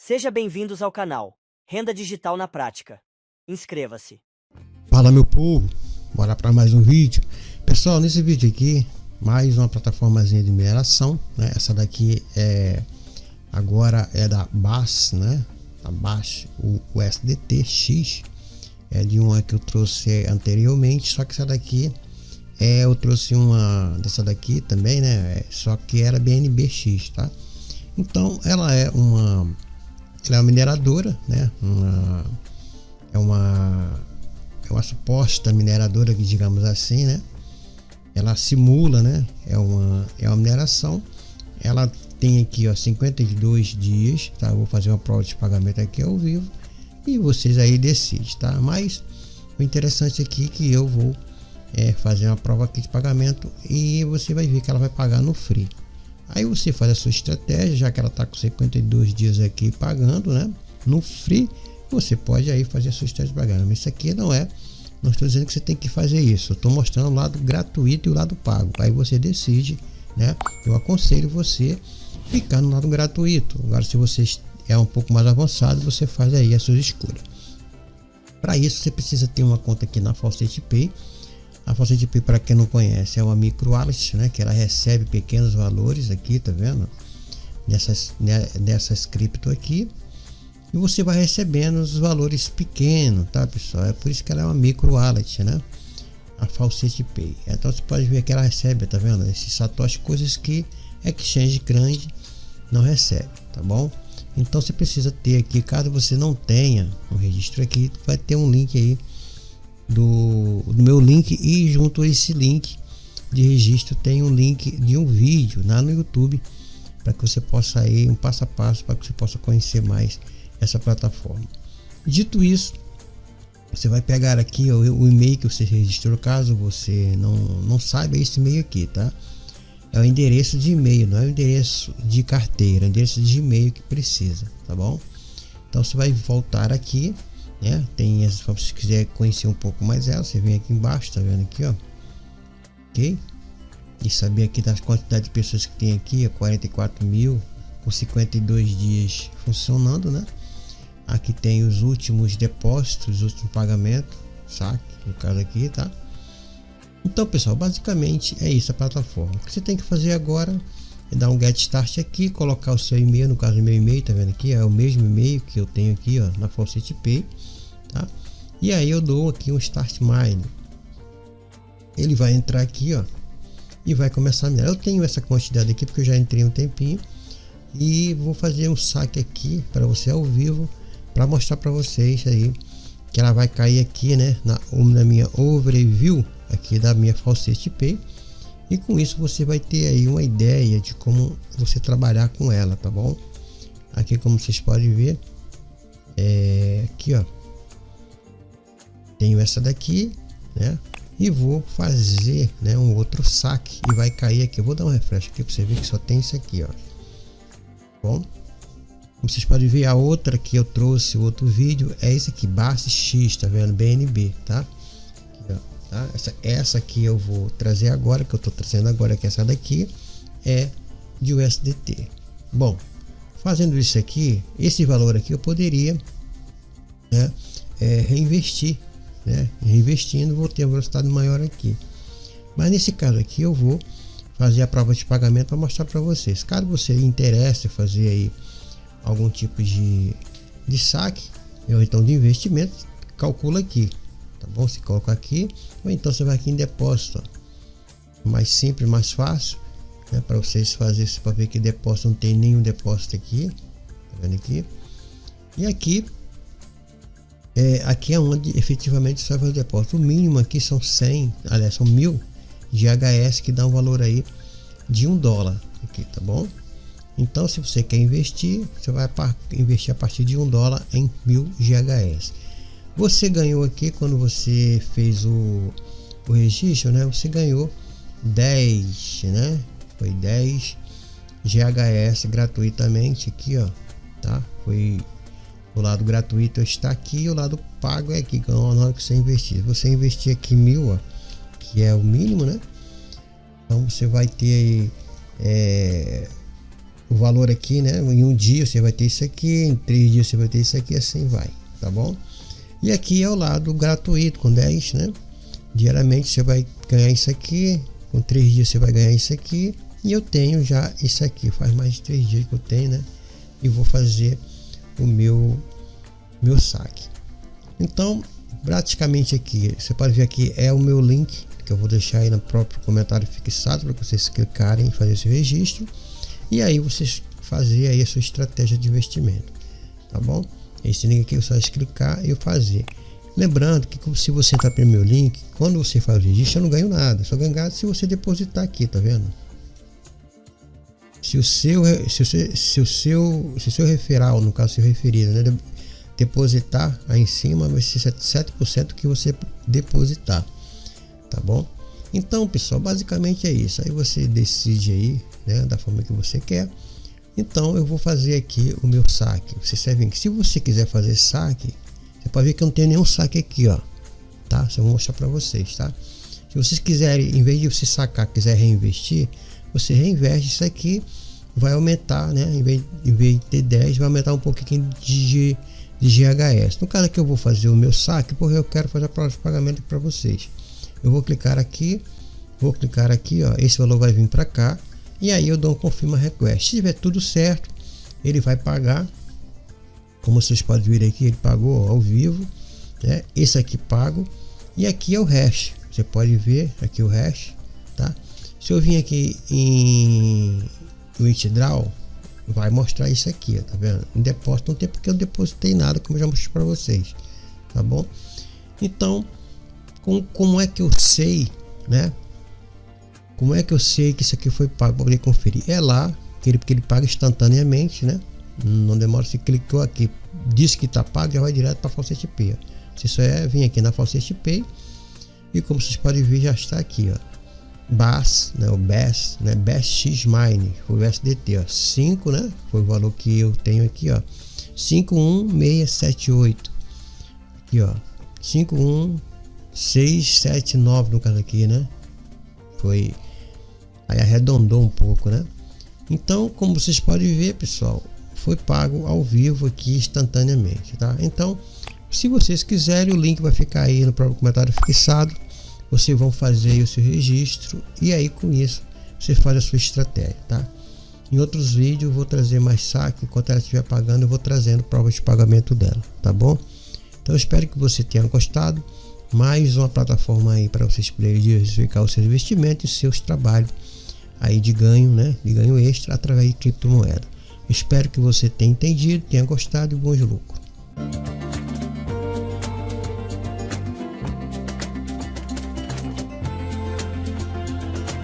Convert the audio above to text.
Seja bem-vindos ao canal Renda Digital na Prática. Inscreva-se. Fala, meu povo, bora para mais um vídeo. Pessoal, nesse vídeo aqui, mais uma plataformazinha de mineração, né? Essa daqui agora é da BAS, né? A BAS, o USDT-X, é de uma que eu trouxe anteriormente, só que essa daqui eu trouxe uma dessa daqui também, né? Só que era BNB-X, tá? Então ela é uma mineradora, né? É uma suposta mineradora, que digamos assim, né? Ela simula, né? É uma mineração. Ela tem aqui, ó, 52 dias, tá? Eu vou fazer uma prova de pagamento aqui ao vivo e vocês aí decidem, tá? Mas o interessante aqui é que eu vou fazer uma prova aqui de pagamento e você vai ver que ela vai pagar no free. Aí você faz a sua estratégia, já que ela está com 52 dias aqui pagando, né? No free, você pode aí fazer a sua estratégia de pagamento. Mas isso aqui não estou dizendo que você tem que fazer isso. Eu estou mostrando o lado gratuito e o lado pago. Aí você decide, né? Eu aconselho você ficar no lado gratuito. Agora, se você é um pouco mais avançado, você faz aí as suas escolhas. Para isso, você precisa ter uma conta aqui na Faucet Pay. A Faucet Pay, para quem não conhece, é uma micro wallet, né? Que ela recebe pequenos valores aqui, tá vendo? Nessas cripto aqui. E você vai recebendo os valores pequenos, tá, pessoal? É por isso que ela é uma micro wallet, né? A Faucet Pay. Então você pode ver que ela recebe, tá vendo? Esses satoshi, coisas que exchange grande não recebe, tá bom? Então você precisa ter aqui, caso você não tenha um registro aqui, vai ter um link aí do meu link, e junto a esse link de registro tem um link de um vídeo lá no YouTube, para que você possa ir um passo a passo, para que você possa conhecer mais essa plataforma. Dito isso, você vai pegar aqui o e-mail que você registrou. Caso você não saiba, esse e-mail aqui, tá? É o endereço de e-mail, não é o endereço de carteira, é o endereço de e-mail que precisa, tá bom? Então você vai voltar aqui, né? Tem essa, se você quiser conhecer um pouco mais ela, você vem aqui embaixo, tá vendo aqui, ó, ok? E saber aqui das quantidades de pessoas que tem aqui, 44 mil, com 52 dias funcionando, né? Aqui tem os últimos depósitos, os últimos pagamentos, saque, no caso aqui, tá? Então, pessoal, basicamente é isso a plataforma. O que você tem que fazer agora é dar um get start aqui, colocar o seu e-mail, no caso o meu e-mail, tá vendo aqui? É o mesmo e-mail que eu tenho aqui, ó, na Faucet Pay, tá? E aí eu dou aqui um start mine. Ele vai entrar aqui, ó, e vai começar a minerar. Eu tenho essa quantidade aqui porque eu já entrei um tempinho e vou fazer um saque aqui para você ao vivo, para mostrar para vocês aí que ela vai cair aqui, né, na minha overview aqui da minha Faucet Pay, e com isso você vai ter aí uma ideia de como você trabalhar com ela, tá bom? Aqui, como vocês podem ver, aqui, ó, tenho essa daqui, né, e vou fazer, né, um outro saque e vai cair aqui. Eu vou dar um refresh aqui para você ver que só tem isso aqui, ó. Bom, como vocês podem ver, a outra que eu trouxe, o outro vídeo, é esse aqui, BAS-X, tá vendo? BNB, tá? Aqui, ó, tá? Essa aqui eu vou trazer agora, que eu tô trazendo agora, que essa daqui é de USDT. Bom, fazendo isso aqui, esse valor aqui eu poderia, né, reinvestir, né? Reinvestindo, vou ter uma velocidade maior aqui. Mas nesse caso aqui eu vou fazer a prova de pagamento para mostrar para vocês. Caso você interesse fazer aí algum tipo de saque ou então de investimento, calcula aqui, tá bom? Você coloca aqui, ou então você vai aqui em depósito, ó. Mais simples, mais fácil, né, para vocês fazerem, para ver que depósito não tem nenhum depósito aqui, tá vendo aqui? E aqui aqui é onde efetivamente você vai fazer o depósito. O mínimo aqui são 100, aliás, são 1000 GHS, que dá um valor aí de $1 aqui, tá bom? Então, se você quer investir, você vai investir a partir de $1 em 1000 GHS. Você ganhou aqui, quando você fez o registro, né? Você ganhou 10, né? Foi 10 GHS gratuitamente aqui, ó, tá? Foi o lado gratuito está aqui, o lado pago é aqui, na hora que você investir. Se você investir aqui 1000, ó, que é o mínimo, né? Então você vai ter aí o valor aqui, né? Em um dia você vai ter isso aqui, em 3 dias você vai ter isso aqui, assim vai, tá bom? E aqui é o lado gratuito, com 10, né? Diariamente você vai ganhar isso aqui, com 3 dias você vai ganhar isso aqui. E eu tenho já isso aqui, faz mais de 3 dias que eu tenho, né? E vou fazer o meu saque. Então, praticamente aqui, você pode ver aqui é o meu link, que eu vou deixar aí no próprio comentário fixado para vocês clicarem e fazer esse registro. E aí vocês fazer aí a sua estratégia de investimento, tá bom? Esse link aqui é só clicar e fazer. Lembrando que se você entrar pelo meu link, quando você faz o registro, eu não ganho nada, só ganho se você depositar aqui, tá vendo? Se o seu referral, no caso seu referido, né, depositar aí em cima, vai ser 7% que você depositar, tá bom? Então, pessoal, basicamente é isso. Aí você decide aí, né, da forma que você quer. Então eu vou fazer aqui o meu saque. Você serve aqui. Se você quiser fazer saque, você pode ver que eu não tenho nenhum saque aqui, ó, tá? Só vou mostrar para vocês, tá? Se vocês quiserem, em vez de você sacar, quiser reinvestir, você reinveste isso aqui, vai aumentar, né? Em vez de ter 10, vai aumentar um pouquinho de GHS. No caso aqui eu vou fazer o meu saque, porque eu quero fazer o próximo pagamento para vocês. Eu vou clicar aqui, ó, esse valor vai vir para cá, e aí eu dou um confirma request. Se tiver tudo certo, ele vai pagar, como vocês podem ver aqui, ele pagou ao vivo, né? Esse aqui pago, e aqui é o hash, você pode ver aqui o hash, tá? Se eu vim aqui em withdraw, vai mostrar isso aqui, ó, tá vendo? Em depósito não tem, porque eu depositei nada, como eu já mostrei para vocês, tá bom? Então, como é que eu sei, né? Como é que eu sei que isso aqui foi pago para poder conferir? É lá porque ele paga instantaneamente, né? Não demora. Se clicou aqui, diz que tá pago, já vai direto para Faucet Pay. Você só vir aqui na Faucet Pay e, como vocês podem ver, já está aqui, ó, BAS, né? O BAS, né? BAS X Mine, foi o SDT, ó, 5, né? Foi o valor que eu tenho aqui, ó, 51678, aqui, ó, 51679 no caso aqui, né? Foi, aí arredondou um pouco, né? Então, como vocês podem ver, pessoal, foi pago ao vivo aqui instantaneamente, tá? Então, se vocês quiserem, o link vai ficar aí no próprio comentário fixado. Vocês vão fazer aí o seu registro e aí com isso você faz a sua estratégia, tá? Em outros vídeos eu vou trazer mais saque, enquanto ela estiver pagando eu vou trazendo provas de pagamento dela, tá bom? Então eu espero que você tenha gostado. Mais uma plataforma aí para vocês poderem diversificar os seus investimentos e seus trabalhos aí de ganho, né? De ganho extra através de criptomoeda. Espero que você tenha entendido, tenha gostado e bons lucros.